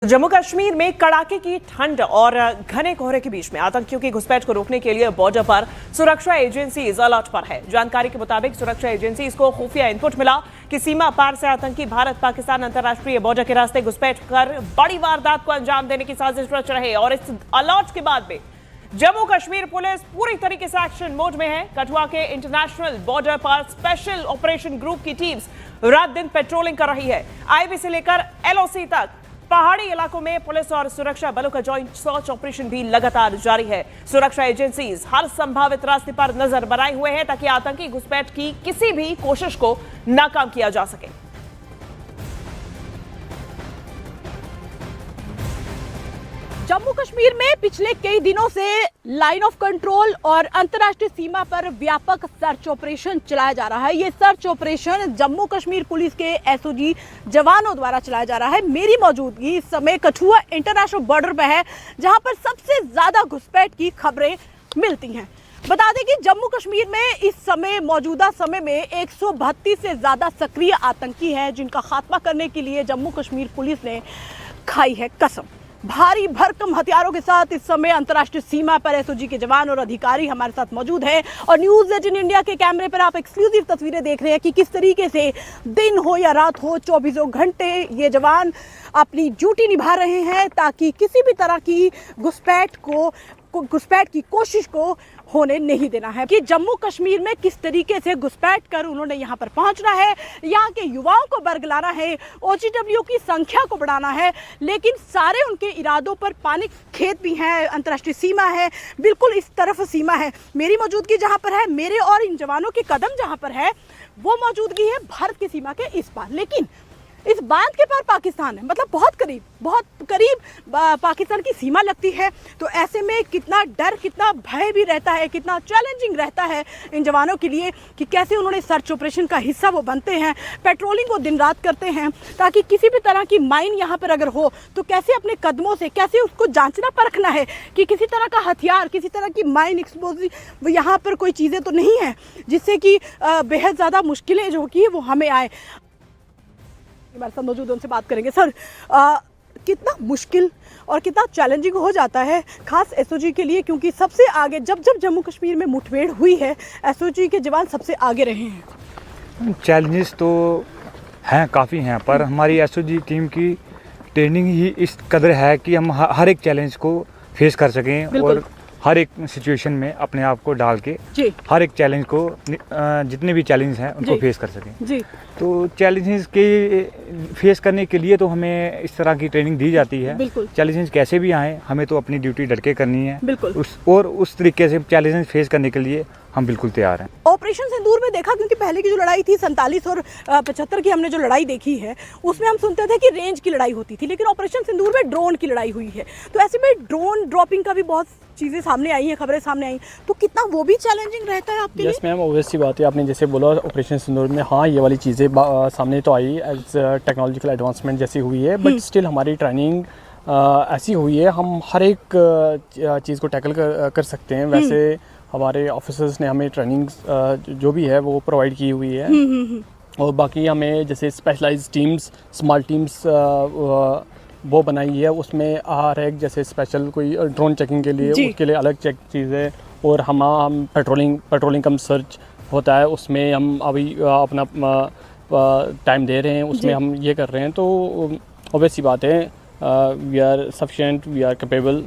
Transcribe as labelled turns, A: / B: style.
A: जम्मू कश्मीर में कड़ाके की ठंड और घने कोहरे के बीच में आतंकियों की घुसपैठ को रोकने के लिए बॉर्डर पर सुरक्षा एजेंसीज अलर्ट पर है। जानकारी के मुताबिक सुरक्षा एजेंसीज को खुफिया इनपुट मिला कि सीमा पार से आतंकी भारत पाकिस्तान अंतर्राष्ट्रीय बॉर्डर के रास्ते घुसपैठ कर बड़ी वारदात को अंजाम देने की साजिश रच रहे। और इस अलर्ट के बाद में जम्मू कश्मीर पुलिस पूरी तरीके से एक्शन मोड में है। कठुआ के इंटरनेशनल बॉर्डर पर स्पेशल ऑपरेशन ग्रुप की टीम्स रात दिन पेट्रोलिंग कर रही है। आईबी से लेकर एलओसी तक पहाड़ी इलाकों में पुलिस और सुरक्षा बलों का जॉइंट सर्च ऑपरेशन भी लगातार जारी है। सुरक्षा एजेंसीज हर संभावित रास्ते पर नजर बनाए हुए हैं ताकि आतंकी घुसपैठ की किसी भी कोशिश को नाकाम किया जा सके।
B: जम्मू कश्मीर में पिछले कई दिनों से लाइन ऑफ कंट्रोल और अंतर्राष्ट्रीय सीमा पर व्यापक सर्च ऑपरेशन चलाया जा रहा है। ये search operation Jammu Kashmir police के एसओजी जवानों द्वारा चलाया जा रहा है। मेरी मौजूदगी इस समय कठुआ इंटरनेशनल बॉर्डर पर है, जहां पर सबसे ज्यादा घुसपैठ की खबरें मिलती हैं। बता दें कि जम्मू कश्मीर में इस समय मौजूदा समय में 132 से ज्यादा सक्रिय आतंकी हैं, जिनका खात्मा करने के लिए जम्मू कश्मीर पुलिस ने खाई है कसम। भारी भरकम हथियारों के साथ इस समय अंतर्राष्ट्रीय सीमा पर एसओजी के जवान और अधिकारी हमारे साथ मौजूद हैं। और न्यूज़ 18 इंडिया के कैमरे पर आप एक्सक्लूसिव तस्वीरें देख रहे हैं कि किस तरीके से दिन हो या रात हो 24 घंटे ये जवान अपनी ड्यूटी निभा रहे हैं ताकि किसी भी तरह की घुसपैठ की कोशिश को होने नहीं देना है। कि जम्मू कश्मीर में किस तरीके से घुसपैठ कर उन्होंने यहाँ पर पहुंचना है, यहाँ के युवाओं को बरगलाना है, ओजीडब्ल्यू की संख्या को बढ़ाना है, लेकिन सारे उनके इरादों पर पानी खेत भी हैं, अंतर्राष्ट्रीय सीमा है, बिल्कुल इस तरफ सीमा है। मेरी मौजूदगी जहाँ पर है, मेरे और इन जवानों के कदम जहाँ पर है, वो मौजूदगी है भारत की सीमा के इस पार। लेकिन इस बांध के पार पाकिस्तान है, मतलब बहुत करीब पाकिस्तान की सीमा लगती है। तो ऐसे में कितना डर, कितना भय भी रहता है, कितना चैलेंजिंग रहता है इन जवानों के लिए कि कैसे उन्होंने सर्च ऑपरेशन का हिस्सा वो बनते हैं, पेट्रोलिंग को दिन रात करते हैं ताकि किसी भी तरह की माइन यहाँ पर अगर हो तो कैसे अपने कदमों से कैसे उसको जांचना परखना है कि किसी तरह का हथियार, किसी तरह की माइन एक्सप्लोजिव यहाँ पर कोई चीज़ें तो नहीं है जिससे कि बेहद ज़्यादा मुश्किलें जो कि वो हमें आए। हमारे साथ मौजूद उनसे बात करेंगे। सर, कितना मुश्किल और कितना चैलेंजिंग हो जाता है खास एसओजी के लिए, क्योंकि सबसे आगे जब जम्मू कश्मीर में मुठभेड़ हुई है एसओजी के जवान सबसे आगे रहे हैं।
C: चैलेंजेस तो हैं, काफ़ी हैं, पर हमारी एसओजी टीम की ट्रेनिंग ही इस कदर है कि हम हर एक चैलेंज को फेस कर सकें और हर एक सिचुएशन में अपने आप को डाल के हर एक चैलेंज को, जितने भी चैलेंज हैं उनको फेस कर सकें जी। तो चैलेंजेस के फेस करने के लिए तो हमें इस तरह की ट्रेनिंग दी जाती है। चैलेंजेस कैसे भी आए, हमें तो अपनी ड्यूटी डट के करनी है उस तरीके से चैलेंजेस फेस करने के लिए हम बिल्कुल तैयार हैं।
B: ऑपरेशन सिंदूर में देखा, क्योंकि पहले की जो लड़ाई थी 47 और 75 की हमने जो लड़ाई देखी है उसमें हम सुनते थे कि रेंज की लड़ाई होती थी, लेकिन ऑपरेशन सिंदूर में ड्रोन की लड़ाई हुई है। तो ऐसे में ड्रोन ड्रॉपिंग का भी बहुत चीज़ें सामने आई हैं, खबरें सामने आई, तो कितना वो भी चैलेंजिंग रहता है आपके लिए?
D: यस मैम, ऑब्वियसली बात है, आपने जैसे बोला ऑपरेशन सिंदूर में, हाँ ये वाली चीज़ें सामने तो आई एज टेक्नोलॉजिकल एडवांसमेंट जैसी हुई है, बट स्टिल हमारी ट्रेनिंग ऐसी हुई है, हम हर एक चीज़ को टैकल कर सकते हैं। वैसे हमारे ऑफिसर्स ने हमें ट्रेनिंग जो भी है वो प्रोवाइड की हुई है। और बाकी हमें जैसे स्पेशलाइज्ड टीम्स, स्मॉल टीम्स वो बनाई है, उसमें हर एक जैसे स्पेशल कोई ड्रोन चेकिंग के लिए उसके लिए अलग चेक चीज़ें, और हम पेट्रोलिंग कम सर्च होता है, उसमें हम अभी अपना टाइम दे रहे हैं, उसमें हम ये कर रहे हैं। तो ऑब्वियस सी बात है, we are sufficient, we are capable